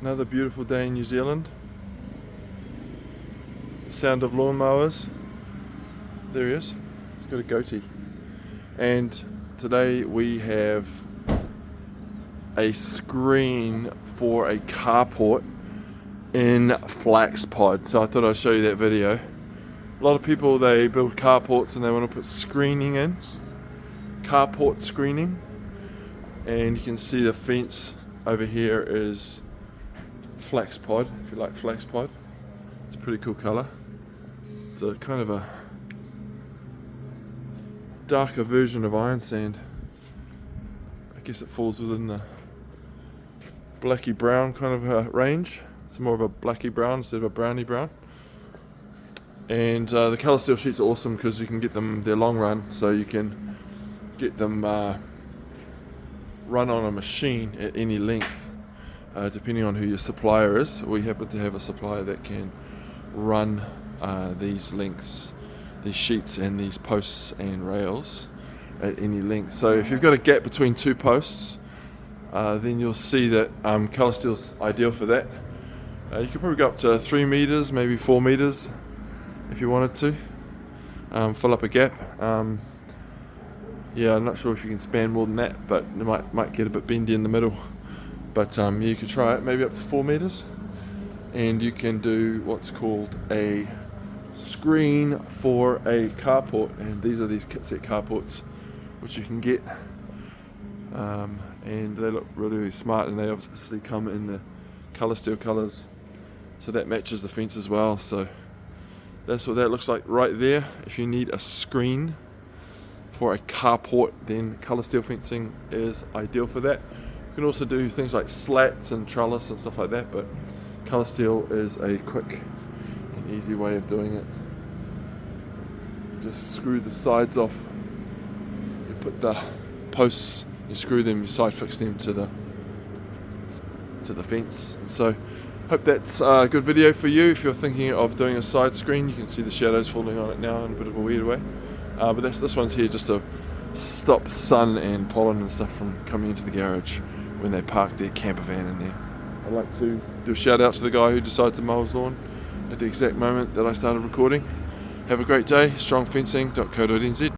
Another beautiful day in New Zealand. The sound of lawnmowers. There he is. He's got a goatee. And today we have a screen for a carport in flaxpod. So I thought I'd show you that video. A lot of people, they build carports and they want to put screening in. Carport screening. And you can see the fence over here is flaxpod, if you like flaxpod. It's a pretty cool colour. It's a kind of a darker version of iron sand. I guess it falls within the blacky brown kind of range. It's more of a blacky brown instead of a browny brown. And the coloursteel sheets are awesome because you can get them, they're long run, so you can get them run on a machine at any length, depending on who your supplier is. We happen to have a supplier that can run these lengths, these sheets and these posts and rails at any length. So if you've got a gap between two posts, then you'll see that coloursteel's ideal for that. You could probably go up to 3 meters, maybe 4 meters if you wanted to fill up a gap. Yeah, I'm not sure if you can span more than that, but it might get a bit bendy in the middle. But yeah, you could try it, maybe up to 4 meters. And you can do what's called a screen for a carport. And these are these kit set carports, which you can get. And they look really, really smart, and they obviously come in the coloursteel colours. So that matches the fence as well. So that's what that looks like right there. If you need a screen for a carport, then coloursteel fencing is ideal for that. You can also do things like slats and trellis and stuff like that, but coloursteel is a quick and easy way of doing it. Just screw the sides off. You put the posts, you screw them, you side fix them to the fence. So hope that's a good video for you. If you're thinking of doing a side screen, you can see the shadows falling on it now in a bit of a weird way. But this one's here just to stop sun and pollen and stuff from coming into the garage when they park their camper van in there. I'd like to do a shout out to the guy who decided to mow his lawn at the exact moment that I started recording. Have a great day. Strongfencing.co.nz